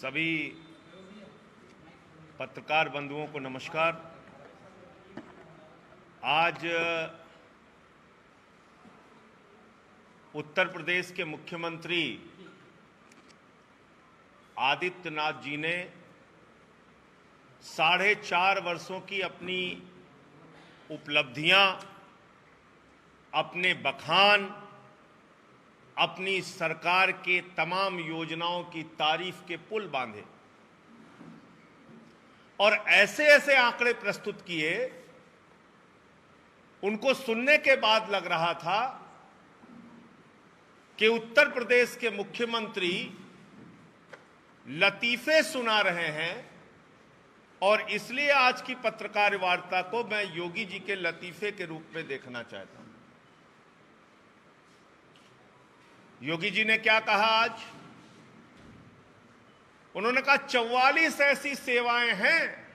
सभी पत्रकार बंधुओं को नमस्कार। आज उत्तर प्रदेश के मुख्यमंत्री आदित्यनाथ जी ने 4.5 वर्षों की अपनी उपलब्धियां, अपने बखान, अपनी सरकार के तमाम योजनाओं की तारीफ के पुल बांधे और ऐसे ऐसे आंकड़े प्रस्तुत किए, उनको सुनने के बाद लग रहा था कि उत्तर प्रदेश के मुख्यमंत्री लतीफे सुना रहे हैं और इसलिए आज की पत्रकार वार्ता को मैं योगी जी के लतीफे के रूप में देखना चाहता हूं। योगी जी ने क्या कहा आज? उन्होंने कहा 44 ऐसी सेवाएं हैं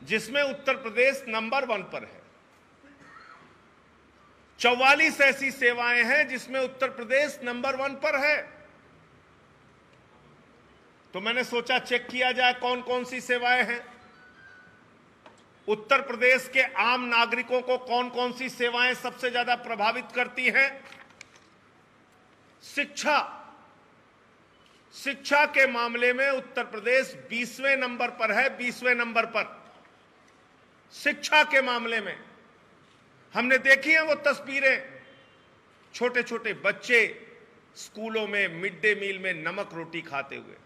जिसमें उत्तर प्रदेश नंबर 1 पर है। 44 ऐसी सेवाएं हैं जिसमें उत्तर प्रदेश नंबर 1 पर है। तो मैंने सोचा चेक किया जाए कौन कौन सी सेवाएं हैं, उत्तर प्रदेश के आम नागरिकों को कौन कौन सी सेवाएं सबसे ज्यादा प्रभावित करती हैं। शिक्षा के मामले में उत्तर प्रदेश 20वें नंबर पर है। 20वें नंबर पर शिक्षा के मामले में हमने देखी है वो तस्वीरें, छोटे छोटे बच्चे स्कूलों में मिड डे मील में नमक रोटी खाते हुए।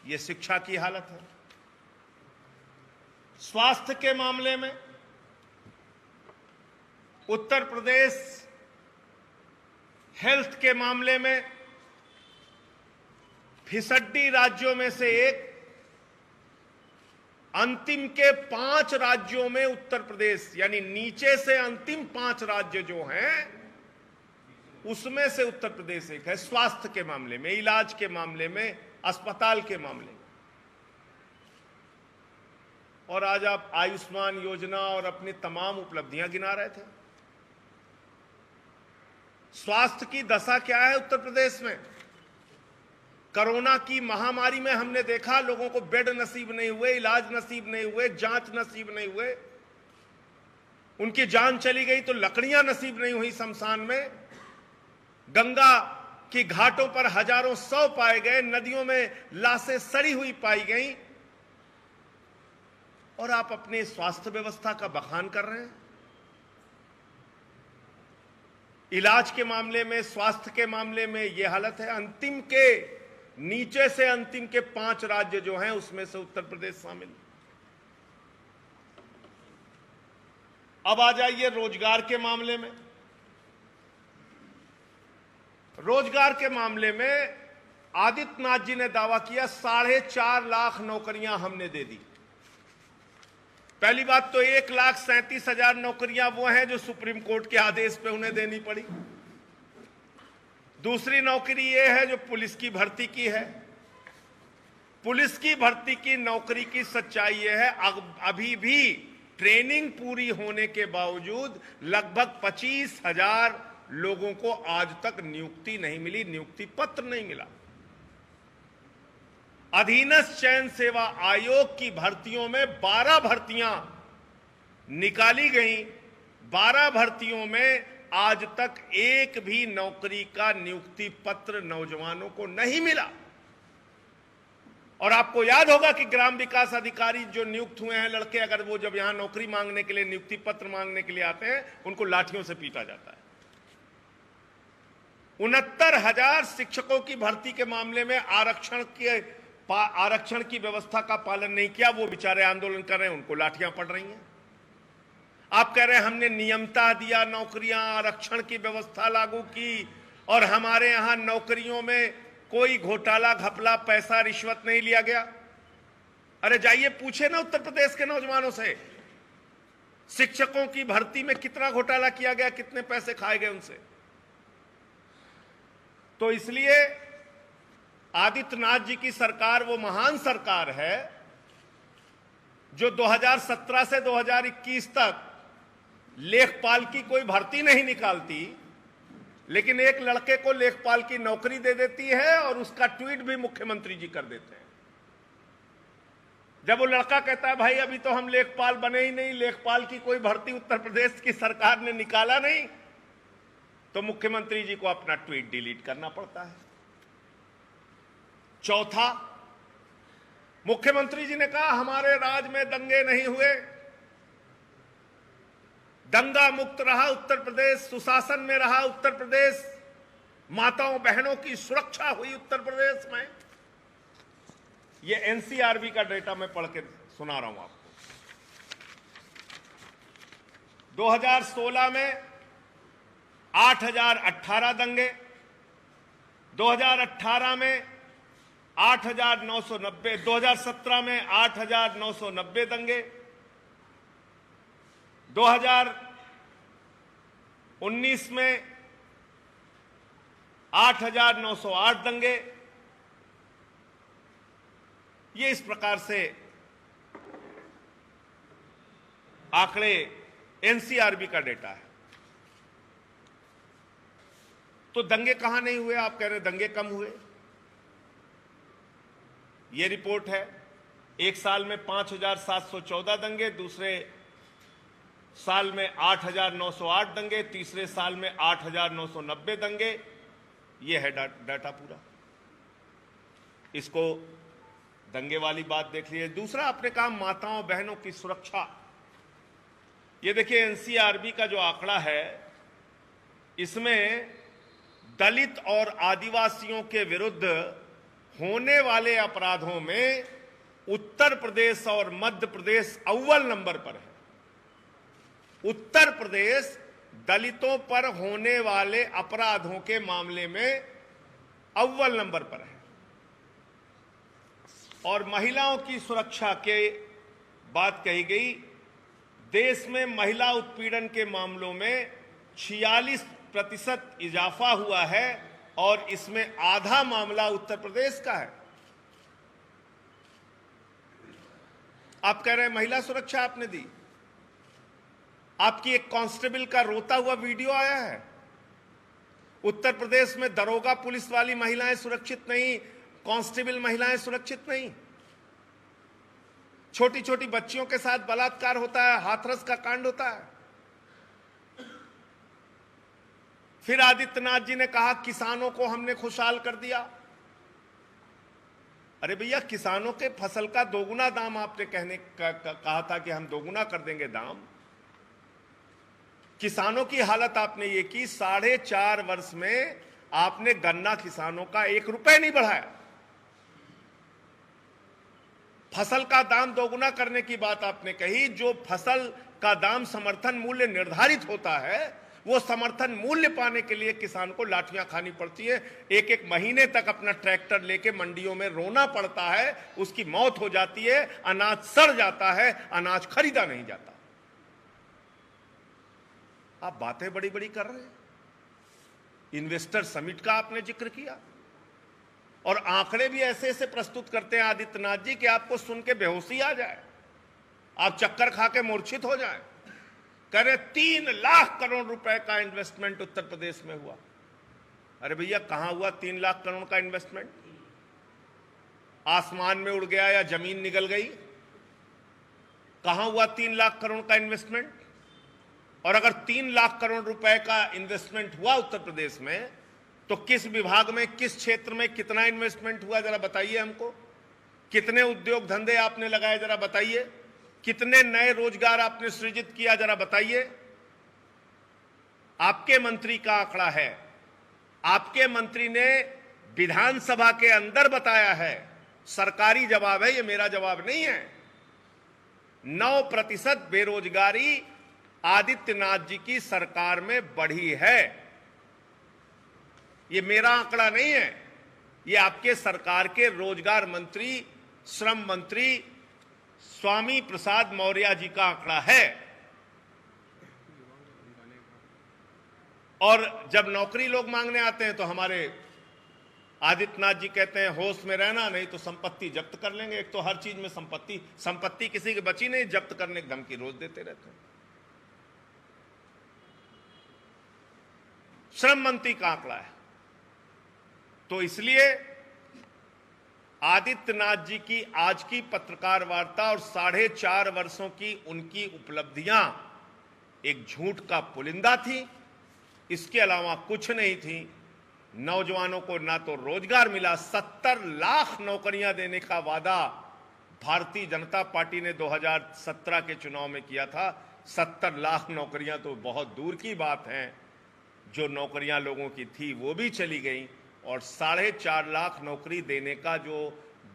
ये शिक्षा की हालत है। स्वास्थ्य के मामले में उत्तर प्रदेश हेल्थ के मामले में फिसड्डी राज्यों में से एक, अंतिम के 5 राज्यों में उत्तर प्रदेश, यानी नीचे से अंतिम 5 राज्य जो हैं उसमें से उत्तर प्रदेश एक है। स्वास्थ्य के मामले में, इलाज के मामले में, अस्पताल के मामले में। और आज आप आयुष्मान योजना और अपनी तमाम उपलब्धियां गिना रहे थे। स्वास्थ्य की दशा क्या है उत्तर प्रदेश में? कोरोना की महामारी में हमने देखा लोगों को बेड नसीब नहीं हुए, इलाज नसीब नहीं हुए, जांच नसीब नहीं हुए, उनकी जान चली गई तो लकड़ियां नसीब नहीं हुई शमशान में। गंगा की घाटों पर हजारों शव पाए गए, नदियों में लाशें सड़ी हुई पाई गई, और आप अपने स्वास्थ्य व्यवस्था का बखान कर रहे हैं। इलाज के मामले में, स्वास्थ्य के मामले में यह हालत है। अंतिम के नीचे से अंतिम के 5 राज्य जो हैं उसमें से उत्तर प्रदेश शामिल। अब आ जाइए रोजगार के मामले में। रोजगार के मामले में आदित्यनाथ जी ने दावा किया 4.5 लाख नौकरियां हमने दे दी। पहली बात तो 1,37,000 नौकरियां वो हैं जो सुप्रीम कोर्ट के आदेश पे उन्हें देनी पड़ी। दूसरी नौकरी ये है जो पुलिस की भर्ती की है। पुलिस की भर्ती की नौकरी की सच्चाई ये है, अभी भी ट्रेनिंग पूरी होने के बावजूद लगभग 25,000 लोगों को आज तक नियुक्ति नहीं मिली, नियुक्ति पत्र नहीं मिला। अधीनस्थ चयन सेवा आयोग की भर्तियों में 12 भर्तियां निकाली गईं। 12 भर्तियों में आज तक एक भी नौकरी का नियुक्ति पत्र नौजवानों को नहीं मिला। और आपको याद होगा कि ग्राम विकास अधिकारी जो नियुक्त हुए हैं लड़के, अगर वो जब यहां नौकरी मांगने के लिए, नियुक्ति पत्र मांगने के लिए आते हैं, उनको लाठियों से पीटा जाता है। 69,000 शिक्षकों की भर्ती के मामले में आरक्षण की व्यवस्था का पालन नहीं किया, वो बेचारे आंदोलन कर रहे हैं, उनको लाठियां पड़ रही हैं। आप कह रहे हैं हमने नियमता दिया, नौकरियां, आरक्षण की व्यवस्था लागू की और हमारे यहां नौकरियों में कोई घोटाला, घपला, पैसा, रिश्वत नहीं लिया गया। अरे जाइए पूछे ना उत्तर प्रदेश के नौजवानों से, शिक्षकों की भर्ती में कितना घोटाला किया गया, कितने पैसे खाए गए उनसे। तो इसलिए आदित्यनाथ जी की सरकार वो महान सरकार है जो 2017 से 2021 तक लेखपाल की कोई भर्ती नहीं निकालती, लेकिन एक लड़के को लेखपाल की नौकरी दे देती है और उसका ट्वीट भी मुख्यमंत्री जी कर देते हैं। जब वो लड़का कहता है भाई अभी तो हम लेखपाल बने ही नहीं, लेखपाल की कोई भर्ती उत्तर प्रदेश की सरकार ने निकाला नहीं, तो मुख्यमंत्री जी को अपना ट्वीट डिलीट करना पड़ता है। चौथा, मुख्यमंत्री जी ने कहा हमारे राज में दंगे नहीं हुए, दंगा मुक्त रहा उत्तर प्रदेश, सुशासन में रहा उत्तर प्रदेश, माताओं बहनों की सुरक्षा हुई उत्तर प्रदेश में। ये एनसीआरबी का डेटा मैं पढ़ के सुना रहा हूं आपको। 2016 में 8018 दंगे, 2018 में 8990, 2017 में 8990 दंगे, 2019 में 8908 दंगे। ये इस प्रकार से आंकड़े एनसीआरबी का डेटा है। तो दंगे कहां नहीं हुए? आप कह रहे दंगे कम हुए। ये रिपोर्ट है, एक साल में 5714 दंगे, दूसरे साल में 8908 दंगे, तीसरे साल में 8990 दंगे। ये है डाटा पूरा। इसको दंगे वाली बात देख लीजिए। दूसरा, आपने कहा माताओं बहनों की सुरक्षा। ये देखिए एनसीआरबी का जो आंकड़ा है, इसमें दलित और आदिवासियों के विरुद्ध होने वाले अपराधों में उत्तर प्रदेश और मध्य प्रदेश अव्वल नंबर पर है। उत्तर प्रदेश दलितों पर होने वाले अपराधों के मामले में अव्वल नंबर पर है। और महिलाओं की सुरक्षा के बात कही गई। देश में महिला उत्पीड़न के मामलों में 46% इजाफा हुआ है और इसमें आधा मामला उत्तर प्रदेश का है। आप कह रहे हैं महिला सुरक्षा आपने दी। आपकी एक कांस्टेबल का रोता हुआ वीडियो आया है। उत्तर प्रदेश में दरोगा पुलिस वाली महिलाएं सुरक्षित नहीं, कांस्टेबल महिलाएं सुरक्षित नहीं। छोटी छोटी बच्चियों के साथ बलात्कार होता है, हाथरस का कांड होता है। फिर आदित्यनाथ जी ने कहा किसानों को हमने खुशहाल कर दिया। अरे भैया, किसानों के फसल का दोगुना दाम आपने कहा था कि हम दोगुना कर देंगे दाम। किसानों की हालत आपने ये की, 4.5 वर्ष में आपने गन्ना किसानों का 1 रुपए नहीं बढ़ाया। फसल का दाम दोगुना करने की बात आपने कही। जो फसल का दाम समर्थन मूल्य निर्धारित होता है, वो समर्थन मूल्य पाने के लिए किसान को लाठियां खानी पड़ती है। एक एक महीने तक अपना ट्रैक्टर लेके मंडियों में रोना पड़ता है, उसकी मौत हो जाती है, अनाज सड़ जाता है, अनाज खरीदा नहीं जाता। आप बातें बड़ी बड़ी कर रहे हैं। इन्वेस्टर समिट का आपने जिक्र किया और आंकड़े भी ऐसे ऐसे प्रस्तुत करते हैं आदित्यनाथ जी कि आपको सुन के बेहोशी आ जाए, आप चक्कर खा के मूर्छित हो जाए। कह रहे 3 लाख करोड़ रुपए का इन्वेस्टमेंट उत्तर प्रदेश में हुआ। अरे भैया, कहां हुआ 3 लाख करोड़ का इन्वेस्टमेंट? आसमान में उड़ गया या जमीन निगल गई? कहां हुआ 3 लाख करोड़ का इन्वेस्टमेंट? और अगर 3 लाख करोड़ रुपए का इन्वेस्टमेंट हुआ उत्तर प्रदेश में, तो किस विभाग में, किस क्षेत्र में कितना इन्वेस्टमेंट हुआ जरा बताइए हमको। कितने उद्योग धंधे आपने लगाए जरा बताइए। कितने नए रोजगार आपने सृजित किया जरा बताइए। आपके मंत्री का आंकड़ा है, आपके मंत्री ने विधानसभा के अंदर बताया है। सरकारी जवाब है, ये मेरा जवाब नहीं है। 9% बेरोजगारी आदित्यनाथ जी की सरकार में बढ़ी है। ये मेरा आंकड़ा नहीं है, ये आपके सरकार के रोजगार मंत्री, श्रम मंत्री स्वामी प्रसाद मौर्य जी का आंकड़ा है। और जब नौकरी लोग मांगने आते हैं तो हमारे आदित्यनाथ जी कहते हैं होश में रहना, नहीं तो संपत्ति जब्त कर लेंगे। एक तो हर चीज में संपत्ति किसी की बची नहीं, जब्त करने की धमकी रोज देते रहते हैं। श्रम मंत्री का आंकड़ा है। तो इसलिए आदित्यनाथ जी की आज की पत्रकार वार्ता और 4.5 वर्षों की उनकी उपलब्धियां एक झूठ का पुलिंदा थी, इसके अलावा कुछ नहीं थी। नौजवानों को ना तो रोजगार मिला, 70 लाख नौकरियां देने का वादा भारतीय जनता पार्टी ने 2017 के चुनाव में किया था। 70 लाख नौकरियां तो बहुत दूर की बात है, जो नौकरियां लोगों की थी वो भी चली गई, और 4.5 लाख नौकरी देने का जो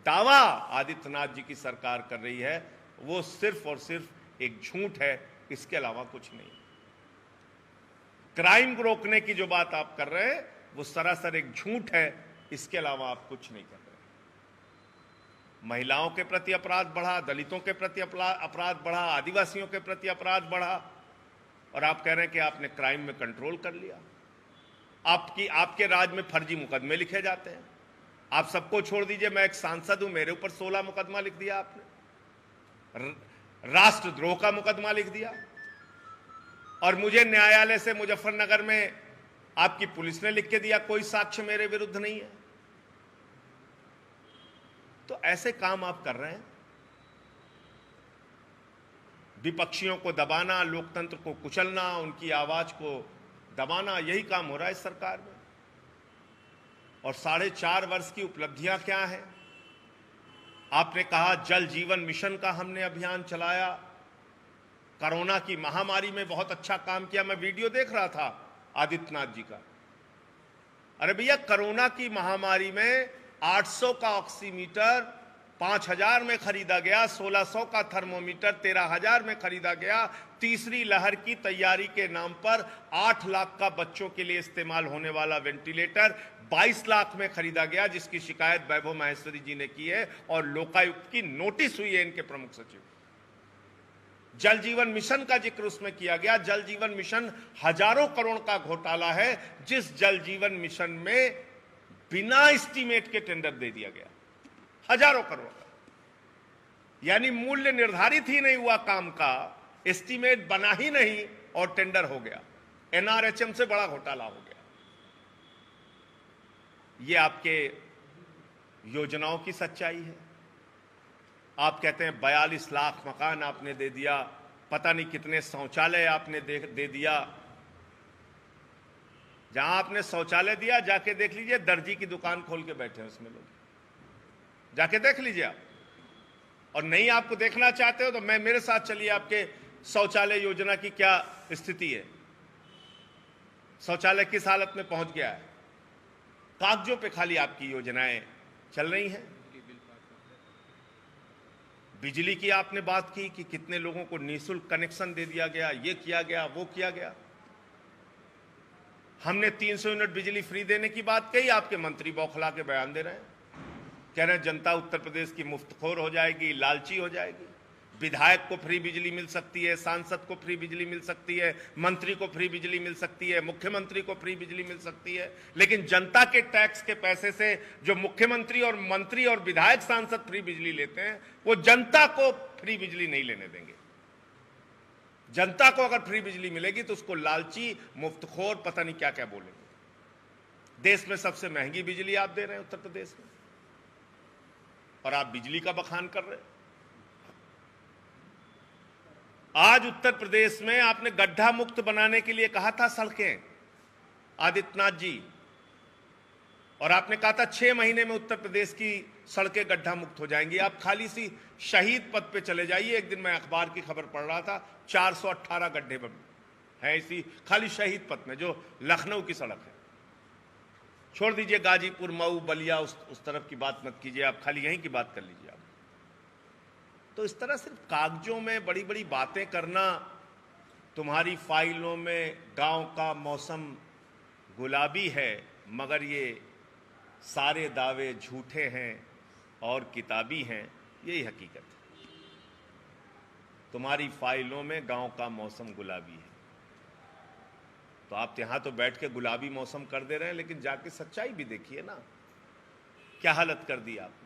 दावा आदित्यनाथ जी की सरकार कर रही है वो सिर्फ और सिर्फ एक झूठ है, इसके अलावा कुछ नहीं। क्राइम रोकने की जो बात आप कर रहे हैं वो सरासर एक झूठ है, इसके अलावा आप कुछ नहीं कर रहे। महिलाओं के प्रति अपराध बढ़ा, दलितों के प्रति अपराध बढ़ा, आदिवासियों के प्रति अपराध बढ़ा, और आप कह रहे हैं कि आपने क्राइम में कंट्रोल कर लिया। आपके राज में फर्जी मुकदमे लिखे जाते हैं। आप सबको छोड़ दीजिए, मैं एक सांसद हूं, मेरे ऊपर 16 मुकदमा लिख दिया आपने, राष्ट्रद्रोह का मुकदमा लिख दिया, और मुझे न्यायालय से मुजफ्फरनगर में आपकी पुलिस ने लिख के दिया कोई साक्ष्य मेरे विरुद्ध नहीं है। तो ऐसे काम आप कर रहे हैं, विपक्षियों को दबाना, लोकतंत्र को कुचलना, उनकी आवाज को दबाना, यही काम हो रहा है इस सरकार में। और 4.5 वर्ष की उपलब्धियां क्या हैं? आपने कहा जल जीवन मिशन का हमने अभियान चलाया, कोरोना की महामारी में बहुत अच्छा काम किया। मैं वीडियो देख रहा था आदित्यनाथ जी का। अरे भैया, कोरोना की महामारी में 800 का ऑक्सीमीटर 5000 में खरीदा गया, 1600 का थर्मोमीटर 13000 में खरीदा गया। तीसरी लहर की तैयारी के नाम पर 8 लाख का बच्चों के लिए इस्तेमाल होने वाला वेंटिलेटर 22 लाख में खरीदा गया, जिसकी शिकायत वैभव माहेश्वरी जी ने की है और लोकायुक्त की नोटिस हुई है इनके प्रमुख सचिव। जल जीवन मिशन का जिक्र उसमें किया गया। जल जीवन मिशन हजारों करोड़ का घोटाला है, जिस जल जीवन मिशन में बिना एस्टीमेट के टेंडर दे दिया गया, हजारों करोड़ का। यानी मूल्य निर्धारित ही नहीं हुआ काम का, एस्टीमेट बना ही नहीं और टेंडर हो गया। एनआरएचएम से बड़ा घोटाला हो गया। ये आपके योजनाओं की सच्चाई है। आप कहते हैं 42 लाख मकान आपने दे दिया, पता नहीं कितने शौचालय आपने दे दिया। जहां आपने शौचालय दिया जाके देख लीजिए, दर्जी की दुकान खोल के बैठे हैं उसमें लोग, जाके देख लीजिए आप। और नहीं आपको देखना चाहते हो तो मेरे साथ चलिए, आपके शौचालय योजना की क्या स्थिति है, शौचालय किस हालत में पहुंच गया है। कागजों पे खाली आपकी योजनाएं चल रही हैं। बिजली की आपने बात की कि कितने लोगों को निःशुल्क कनेक्शन दे दिया गया, ये किया गया, वो किया गया। हमने 300 यूनिट बिजली फ्री देने की बात कही, आपके मंत्री बौखला के बयान दे रहे हैं, कह रहे हैं जनता उत्तर प्रदेश की मुफ्तखोर हो जाएगी, लालची हो जाएगी। विधायक को फ्री बिजली मिल सकती है, सांसद को फ्री बिजली मिल सकती है, मंत्री को फ्री बिजली मिल सकती है, मुख्यमंत्री को फ्री बिजली मिल सकती है, लेकिन जनता के टैक्स के पैसे से जो मुख्यमंत्री और मंत्री और विधायक सांसद फ्री बिजली लेते हैं, वो जनता को फ्री बिजली नहीं लेने देंगे। जनता को अगर फ्री बिजली मिलेगी तो उसको लालची, मुफ्तखोर, पता नहीं क्या क्या बोलेंगे। देश में सबसे महंगी बिजली आप दे रहे हैं उत्तर प्रदेश में, और आप बिजली का बखान कर रहे हैं। आज उत्तर प्रदेश में आपने गड्ढा मुक्त बनाने के लिए कहा था सड़कें, आदित्यनाथ जी, और आपने कहा था 6 महीने में उत्तर प्रदेश की सड़कें गड्ढा मुक्त हो जाएंगी। आप खाली सी शहीद पथ पे चले जाइए। एक दिन मैं अखबार की खबर पढ़ रहा था, 418 गड्ढे हैं इसी खाली शहीद पथ में, जो लखनऊ की सड़क है। छोड़ दीजिए गाजीपुर, मऊ, बलिया, उस तरफ की बात मत कीजिए, आप खाली यहीं की बात कर लीजिए आप। तो इस तरह सिर्फ कागजों में बड़ी बड़ी बातें करना, तुम्हारी फाइलों में गांव का मौसम गुलाबी है, मगर ये सारे दावे झूठे हैं और किताबी हैं, यही हकीकत है। तुम्हारी फाइलों में गांव का मौसम गुलाबी है, तो आप यहां तो बैठ के गुलाबी मौसम कर दे रहे हैं, लेकिन जाके सच्चाई भी देखिए ना, क्या हालत कर दी आपने।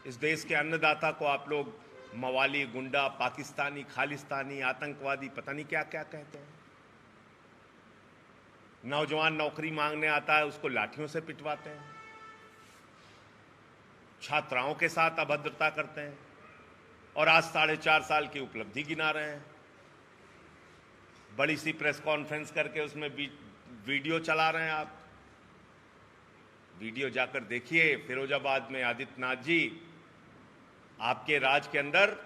इस देश के अन्नदाता को आप लोग मवाली, गुंडा, पाकिस्तानी, खालिस्तानी, आतंकवादी, पता नहीं क्या क्या कहते हैं। नौजवान नौकरी मांगने आता है उसको लाठियों से पिटवाते हैं, छात्राओं के साथ अभद्रता करते हैं, और आज 4.5 साल की उपलब्धि गिना रहे हैं। बड़ी सी प्रेस कॉन्फ्रेंस करके उसमें वीडियो चला रहे हैं। आप वीडियो जाकर देखिए। फिरोजाबाद में आदित्यनाथ जी, आपके राज के अंदर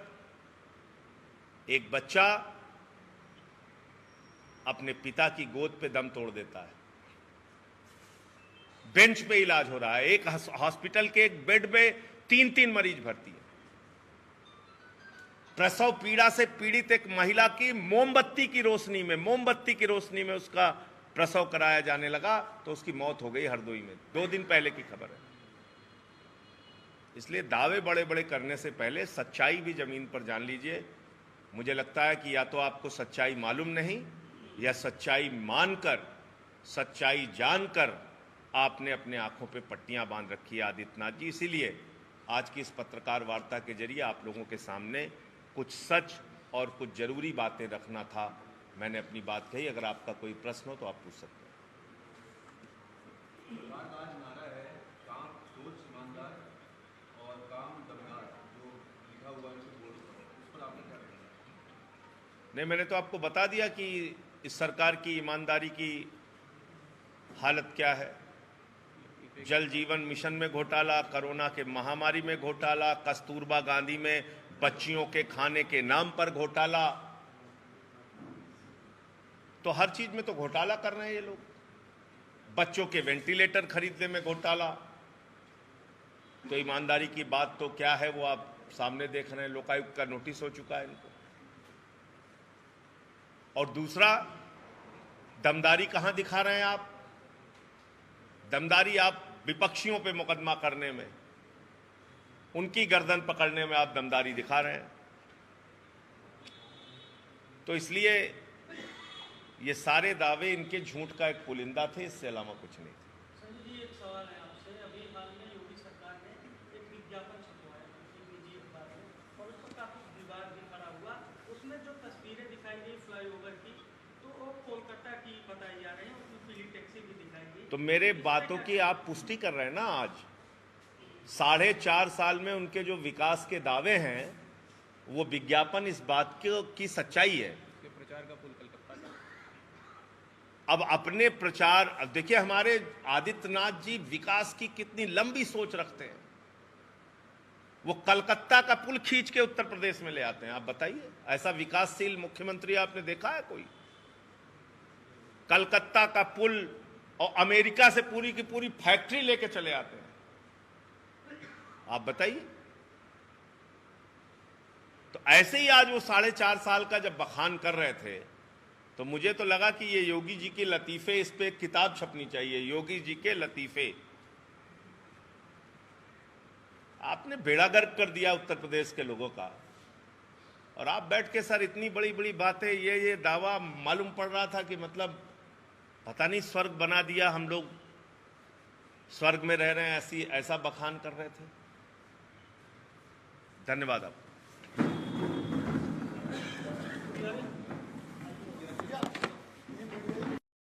एक बच्चा अपने पिता की गोद पे दम तोड़ देता है, बेंच पे इलाज हो रहा है, एक हॉस्पिटल के एक बेड पे 3-3 मरीज भर्ती है। प्रसव पीड़ा से पीड़ित एक महिला की मोमबत्ती की रोशनी में उसका प्रसव कराया जाने लगा तो उसकी मौत हो गई हरदोई में। 2 दिन पहले की खबर है। इसलिए दावे बड़े बड़े करने से पहले सच्चाई भी जमीन पर जान लीजिए। मुझे लगता है कि या तो आपको सच्चाई मालूम नहीं, या सच्चाई मानकर, सच्चाई जानकर आपने अपने आंखों पे पट्टियां बांध रखी है आदित्यनाथ जी। इसीलिए आज की इस पत्रकार वार्ता के जरिए आप लोगों के सामने कुछ सच और कुछ जरूरी बातें रखना था। मैंने अपनी बात कही। अगर आपका कोई प्रश्न हो तो आप पूछ सकते हैं। आज नारा है काम सोच ईमानदार और काम दमदार, जो लिखा हुआ है बोर्ड पर, उस पर आपने क्या कहना? नहीं, मैंने तो आपको बता दिया कि इस सरकार की ईमानदारी की हालत क्या है। जल जीवन मिशन में घोटाला, कोरोना के महामारी में घोटाला, कस्तूरबा गांधी में बच्चियों के खाने के नाम पर घोटाला, तो हर चीज में तो घोटाला कर रहे हैं ये लोग। बच्चों के वेंटिलेटर खरीदने में घोटाला, तो ईमानदारी की बात तो क्या है वो आप सामने देख रहे हैं। लोकायुक्त का नोटिस हो चुका है इनको। और दूसरा, दमदारी कहां दिखा रहे हैं आप? दमदारी आप विपक्षियों पे मुकदमा करने में, उनकी गर्दन पकड़ने में आप दमदारी दिखा रहे हैं। तो इसलिए ये सारे दावे इनके झूठ का एक पुलिंदा थे, इससे अलावा कुछ नहीं थे। संजय जी, एक सवाल है आपसे। अभी हाल में योगी सरकार ने एक विज्ञापन छपवाया किसी निजी अखबार में, और उस पर काफी विवाद भी खड़ा हुआ। उसमें जो तस्वीरें दिखाई गई फ्लाईओवर की, तो वो कोलकाता की बताई जा रही है, उसमें पीली टैक्सी भी दिखाई गई। तो मेरे बातों की आप पुष्टि कर रहे हैं ना। आज 4.5 साल में उनके जो विकास के दावे हैं, वो विज्ञापन इस बात की सच्चाई है। प्रचार का पुल कलकत्ता का। अब अपने प्रचार, अब देखिए हमारे आदित्यनाथ जी विकास की कितनी लंबी सोच रखते हैं। वो कलकत्ता का पुल खींच के उत्तर प्रदेश में ले आते हैं। आप बताइए, ऐसा विकासशील मुख्यमंत्री आपने देखा है कोई? कलकत्ता का पुल और अमेरिका से पूरी की पूरी फैक्ट्री लेके चले आते हैं। आप बताइए। तो ऐसे ही आज वो 4.5 साल का जब बखान कर रहे थे, तो मुझे तो लगा कि ये योगी जी के लतीफे, इस पे एक किताब छपनी चाहिए, योगी जी के लतीफे। आपने बेड़ा गर्क कर दिया उत्तर प्रदेश के लोगों का। और आप बैठ के सर इतनी बड़ी बड़ी बातें, ये दावा मालूम पड़ रहा था कि मतलब पता नहीं स्वर्ग बना दिया, हम लोग स्वर्ग में रह रहे हैं, ऐसा बखान कर रहे थे। धन्यवाद आप।